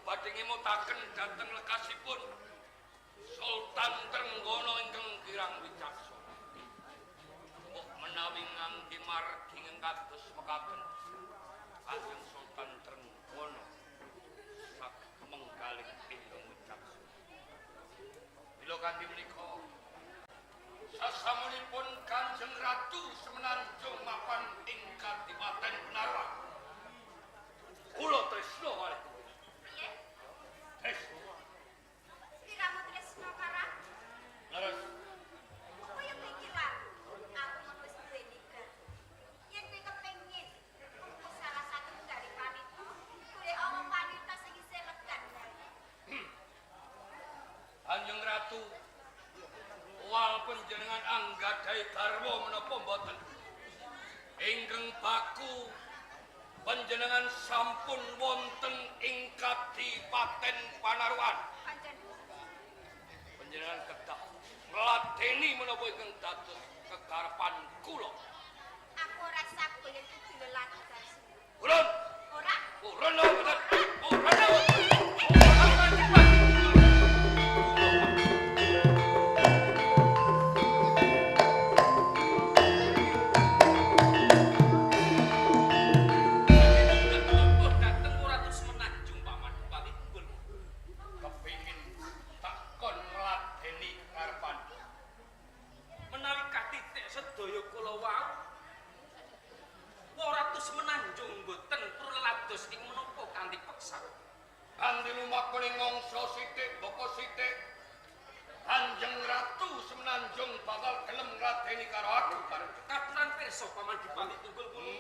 badhe ngemutaken dhateng lekasipun Sultan Trenggono ingkang kirang wicaksana. Mbok menawi ngangge margi kados mekaten Kanjeng Sultan Trenggono saged menggalih ingkang wicaksana. Mila kanthi menika sasamunipun Kanjeng Ratu Semenanjung mapan ing Kadipaten Benaran. Kula tresna kalih piye? Tresna. Sliramu tresna karang? Leres. Kaya mikir aku mun wis duwe nikah. Yen kowe kepengin umpul salah satu dari wanita, golek omong wanita sing isih legan. Kanjeng Ratu, wal panjenengan anggadhahi garwa menapa mboten? Ingkang baku panjenengan sampun wonten ing Kadipaten Panarukan. Panjenengan kedah ngladeni menapa ingkang dados kekarepan kula. Aku ora sabar yen kudu lelagon. Urun. Ora? Urun lho, mboten. Urun lho. Kanthi lumakune ngangsa sithik baka sithik Kanjeng Ratu Semenanjung bakal gelem ngladeni karo aku bareng. Katuran pirsa Paman Dipati Tunggul kula.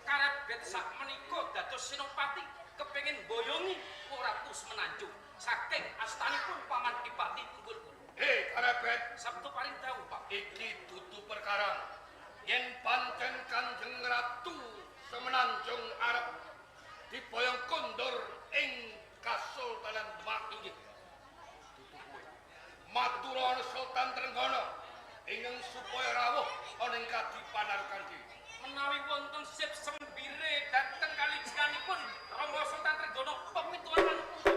Karebet sak menika dados senopati kepengin boyongi Ratu Semenanjung saking astanipun Paman Dipati Tunggul kula. Karebet, sabtu paring dawuh Pak. iki dudu perkara yen pancen Kanjeng Ratu Semenanjung arep diboyong kondur ing Kasultanan Demak inggih. Maturana Sultan Trenggono ingkang supaya rawuh ana ing Kadipaten iki. Menawi wonten sip sembire dhateng kalijenganipun Rama Sultan Trenggono pemituhan manungsa.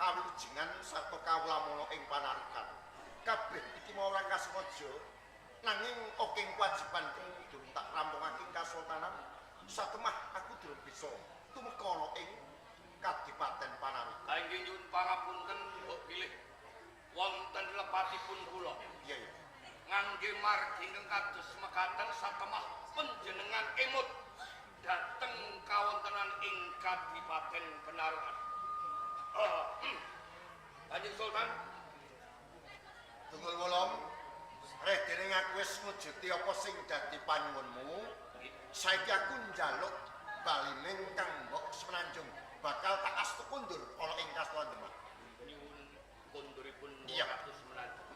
Kawilujengan sarta kawulamono ing Panarukan. Kabeh iki mau ora kasengaja nanging oking kewajiban kudu tak rampungake Kasultanan satemah aku durung bisa tumeka ana ing Kadipaten Panarukan. Inggih nyuwun pangapunten mbok pilih wonten lepatipun kula. Iya ya. Ngangge margi ingkang kados mekaten satemah panjenengan emut dhateng kawontenan ing Kadipaten Benaran. Kanjeng Sultan Tunggul Wolong, dening aku wis ngujuti apa sing dadi panyuwunmu. Saiki aku njaluk baline Kang Mbok Semenanjung bakal tak astu kundur ana ing Kasultanan Demak. nyuwun kunduripun Iya. Ratu Semenanjung.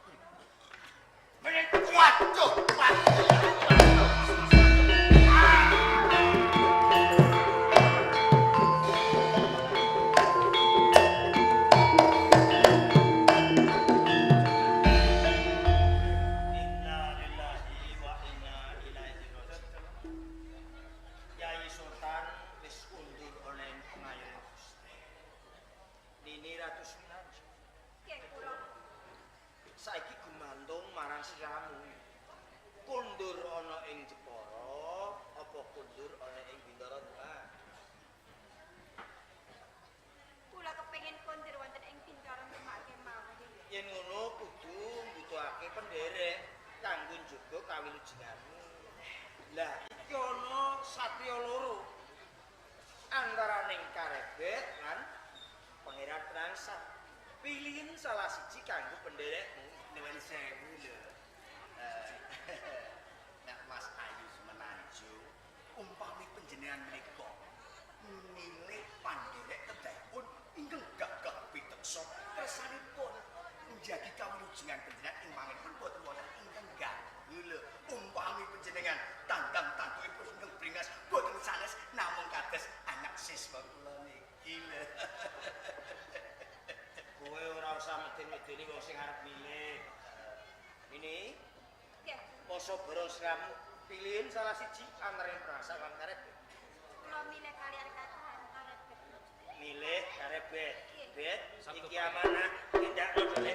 Waduh, saiki gumantung marang sliramu. Kundur ana ing Jepara apa kundur ana ing Bintara Demak? Kula kepengin kondur wonten ing Bintara Demak kemawon. Yen ngono kudu mbutuhake penderek kanggo njaga kawilujenganmu. Lah iki ana satriya loro. Antaraning Karebet lan Pangeran Prangsat. Pilihin salah siji kanggo penderekmu. Nuwun sewu lho. Nek Mas Ayu Semenanjung umpami panjenengan menika milih panderek kedahipun ingkang gagah piteksa kersanipun njagi kawilujengan panjenengan ing manginipun boten wonten ingkang ganggu lho. Umpami panjenengan Mongso borong siramu pilihin salah siji antara perasa lan karebet. Kula milih kalian katakan karebet. Milih karebet. Bet, Satu iki poin. amanah tindakno dene.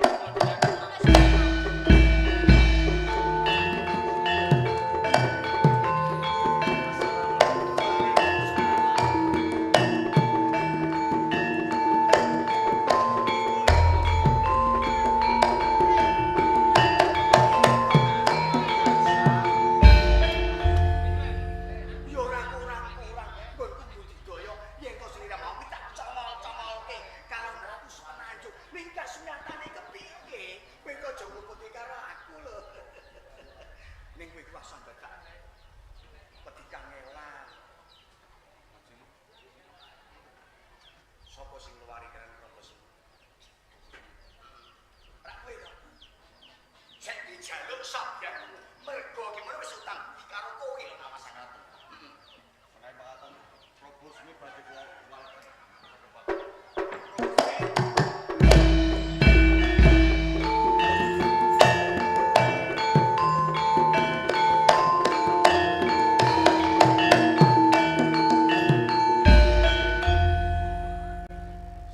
Yo ora kurang. Nggonku budidaya yen kok slira mau tak comol-comolke karo Ratu Semenanjung. Ning kasunyatane kepiye? Kowe kok aja ngupute karo aku lho. Ning kowe kuwasan dadak. Pedikang elang. Sopo sing luwari keren proposal? Ora kowe lho. Sing dijaluk sabyan mergo gimana wis utang budi karo kowe lho Mas Ratu. Menawi makaten propose badhe kula walaken.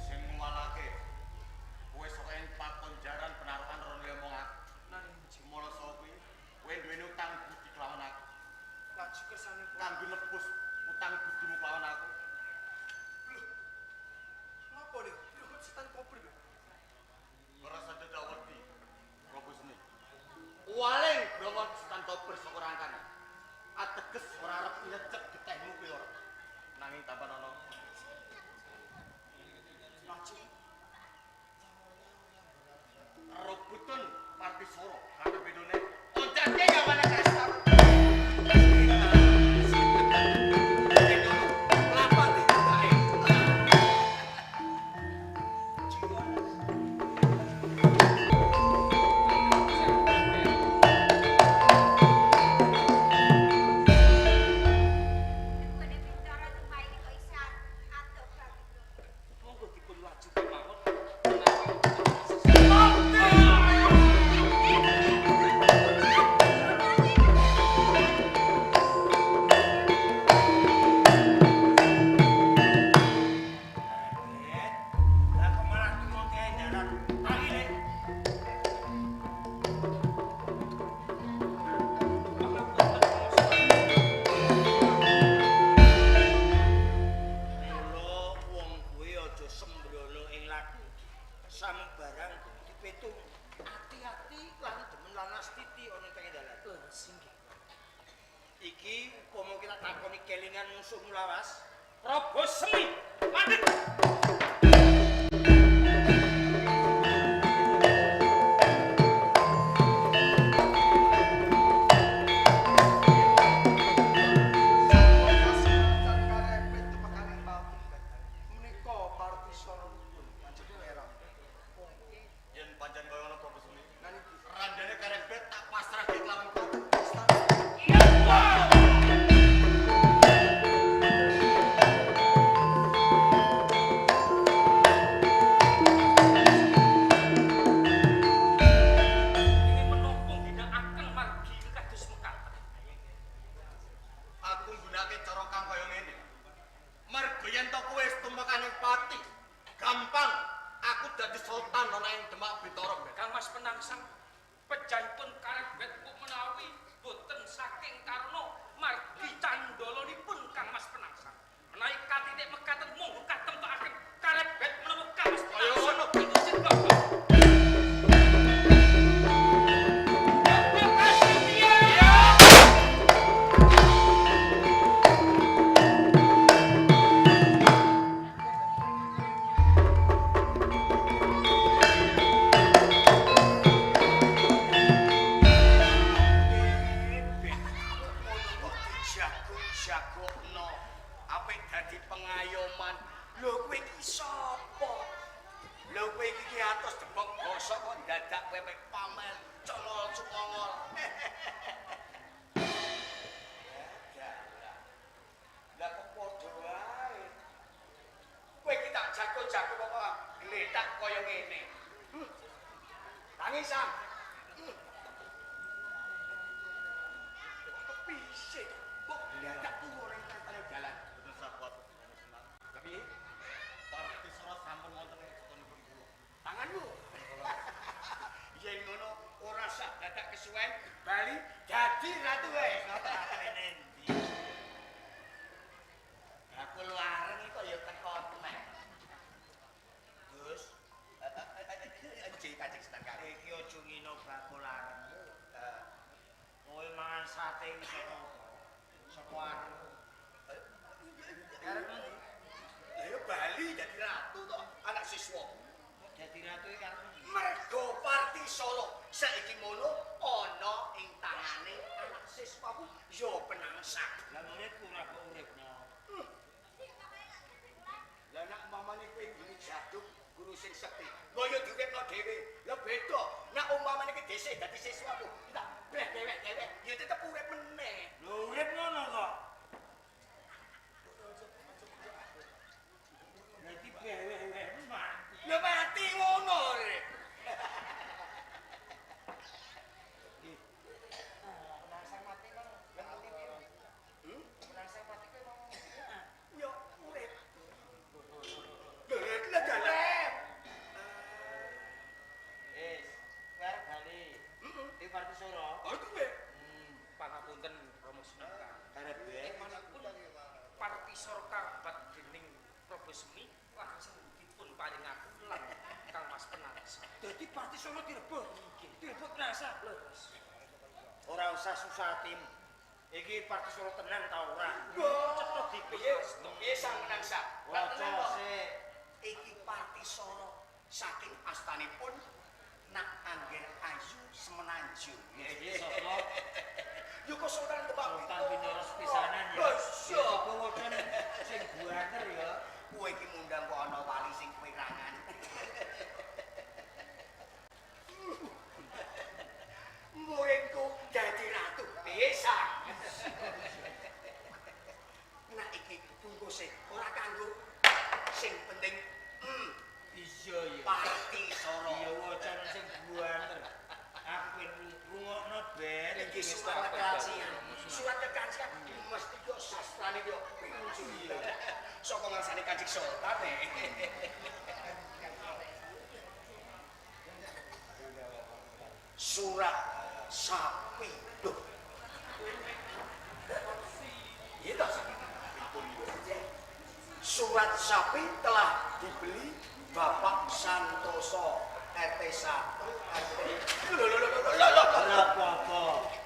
Sing nguwalake kowe sok ing pakonjaran penaruhan Ronyo Mongak. Nang jemolo sapa kuwi? Kowe duweni utang budi kelawan aku. Laju kersane Kanggo nebus utang budimu kelawan aku. Napa nih? Lho setan kober. Ora sadar wedi propose-ne. Waling bromot setan kober saka rangkane. Ateges ora arep nyecek getehmu kuwi ora. Nanging tampan ana Laju. Robutun Partisoro karo bedone oncake gawane kasar. Lapati kae. Kene bicara tumae kok isan adoh banget. Monggo dipun laju kemawon. Lah kok malah turun ke dalan. Tangile. Mula wong kuwi aja sembrono ing laku. Sambarang dipetung. Hati-hati lan demen lanas titi ana teng dalan. Singgih. Iki upama kita takoni kelingan musuhmu lawas, Prabu Semi, mandeg. Yen pancen kaya ngono propose-ne. Randane karebet tak pasrahke kelawan pati. Ini menopong ginakaken margi kados mekaten. Aku nggunakake cara kang kaya ngene. Mergo yen to kowe wis tumekane pati, gampang aku dadi sultan ana ing Demak Bintoro. Kang Mas Penangsang, pejanipun karebet kok menawi boten saking karena margi candhalanipun Kang Mas Penangsang. Menawi katitik mekaten monggo katemtokaken karebet menawa Kang Mas Kaya Penangsang. ngono. Itu sing bapak. Terima kasih, Tia. yen ngono ora sah dadak kesuwen bali dadi ratu wae. Rene ndi? Aku larang iki kok ya teko meneh. Gus, Kanjeng Sedekar. iki aja ngino bakul larang. Kowe mangan sate iso apa? Saka aku. Karep ndi? Lah ya bali dadi ratu to, anak siswa. Dadi ratu iki karep ndi? Mergo Parti Solo saiki mono ana ing tangane anak siswaku yo penangsak. Lah menurutku ora kok uripno. Lah nek umpamane kowe guru jaduk, guru sing sekti, kaya diuripno dhewe. Lah beda. Nek umpamane iki dhisik dadi siswaku, tak bleh dewek-dewek ya tetep urip meneh. Lho urip ngono kok. Nanti bewek-bewek mati. Ya mati ngono rek. Penangsang mati mang. Mati piye? Penangsang mati kowe mau. Ya urip. Lah jalan. Wis, kowe bali. Di Parti Solo. Aku wae. Pangapunten Rama Sunaka. Karep bae. Manapun Parti Sorka bat dening Prabu Semi langsung dipun paringaken lan Kang Mas Penangsa. Dadi Parti Solo direbut. Direbut rasa. Ora usah susah hatimu. Iki Parti Solo tenan ta ora? Cetok piye? Piye sang menangsa? Waca sik. Iki Parti Solo saking astanipun Nak Angger Ayu Semenanjung. Iki sapa? Yo kok Sultan Demak. Sultan Binoros pisanan ya. Lho, iya. Coba wocon sing buater ya. Kowe iki mundang kok ana wali sing pirangan. Muridku dadi ratu bisa. Nah iki bungkuse ora kanggo sing penting Iya ya. Parti Solo. Iya wocon sing buater. Aku pengen rungokno ben Iki surat kekajian. Surat kekajian mesti yo sastrane yo pinjul. Saka ngarsane Kanjeng Sultan Surat sapi. Loh. Iya toh. Surat sapi telah dibeli Bapak Santoso RT 1 RT. Loh. ora apa-apa.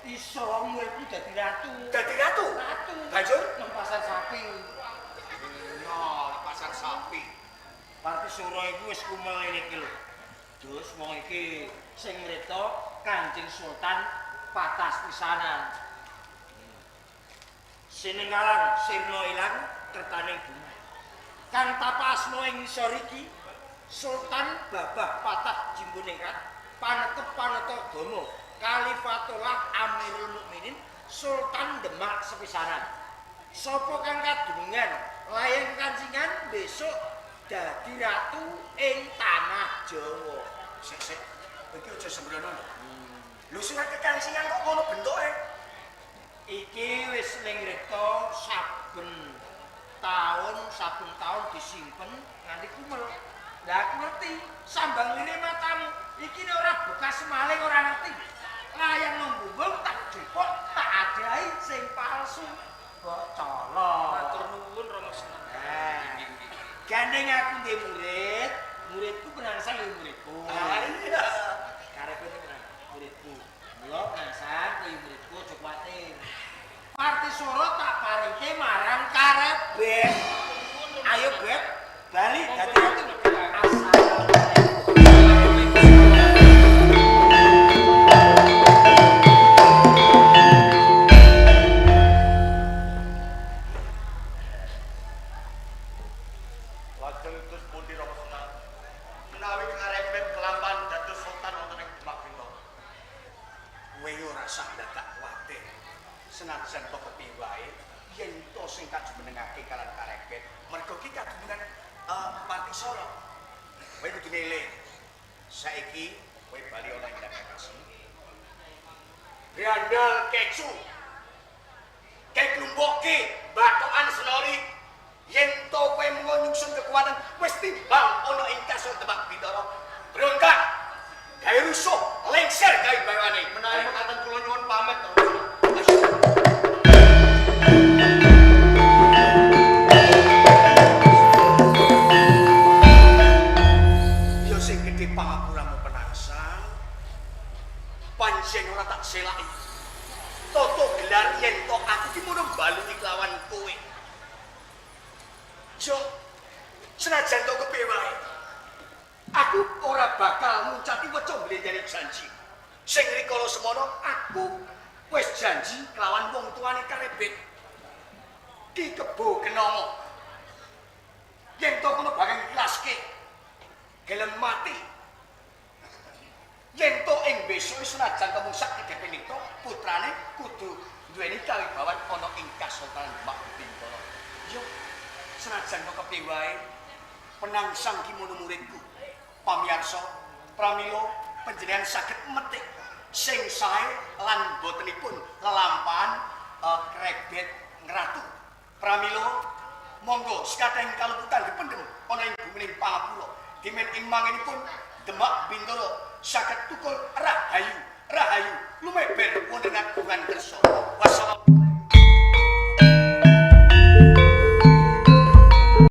Iso muridku dadi ratu. Dadi ratu. Ratu. Banjur Nang pasar sapi. no pasar sapi. Parti Suro iku wis kumel ngene iki lho. Terus wong iki sing mreta Kanjeng Sultan patas pisanan. Sinenggalan sirna ilang kertane bunga. Kang tapasno ing ngisor iki Sultan Babah Patah Jimbuningrat panetep-paneta agama Khalifatullah Amirul Mukminin Sultan Demak sepisanan. Sapa kang kadunungan layang kancingan besok dadi ratu ing tanah Jawa. Sik. Iki aja sembrono lho. Lho surat kekancingan kok ngono bentuke? Iki wis ning reta saben taun disimpen nganti kumel. Lah aku ngerti sambang lire matamu. Iki nek ora bekas maling ora ngerti. Layang nembung tak jepot tak adahi sing palsu. Kok colok. Matur nuwun Rama Sunaka. Gandeng aku ndek murid, muridku penangsang ya muridku. Iya. Karepe tenan muridku. Mula penangsang ya muridku aja kuwatir. Parti Solo tak paringke marang karep Beb. Ayo Beb, bali dadi ratu. Lajeng terus pundi Rama Sunaka? Menawi karepet kelampan dados sultan wonten ing Demak menika. Kowe ora usah dadak kuwatir. Senajan to kepiye wae, yen to sing kajumenengake kalan karepet, mergo ki kajumengan Parti Solo. Kowe kudu eling. Saiki kowe bali ana ing Kakasi. Riandal kecu. Keklumboke batokan senori. Yen to kowe nyusun kekuatan wis timbang ana ing kasur Demak Bintara. Berontak. gawe rusuh, lengser gawe bawane. Menawi mekaten kula nyuwun pamit to. Yo sing gedhe pangapuramu penangsang. Pancen ora tak selaki. Toto gelar yen to aku ki mung balungi kelawan kowe. Yo senajan to kepiye wae. Aku ora bakal muncati weca mlenjani janji. Sing rikala semono aku wis janji kelawan wong tuane Karebet. Ki Kebo Genomo. Yen to kono bareng iklaske. Gelem mati. Yen to ing besok senajan kemung sak kedeping itu putrane kudu duweni kawibawan ana ing Kasultanan Demak Bintoro. Yo senajan kok kepiye wae penangsang ki mono muridku. Pamirsa, pramila panjenengan saged metik sing sae lan botenipun lelampahan Karebet Ngratu. Pramila monggo sekateng kaluputan dipendhem ana ing bumining Pangapura. Dimen ing mangenipun Demak Bintoro saged tukul rahayu lumeber wonten kagungan kersa.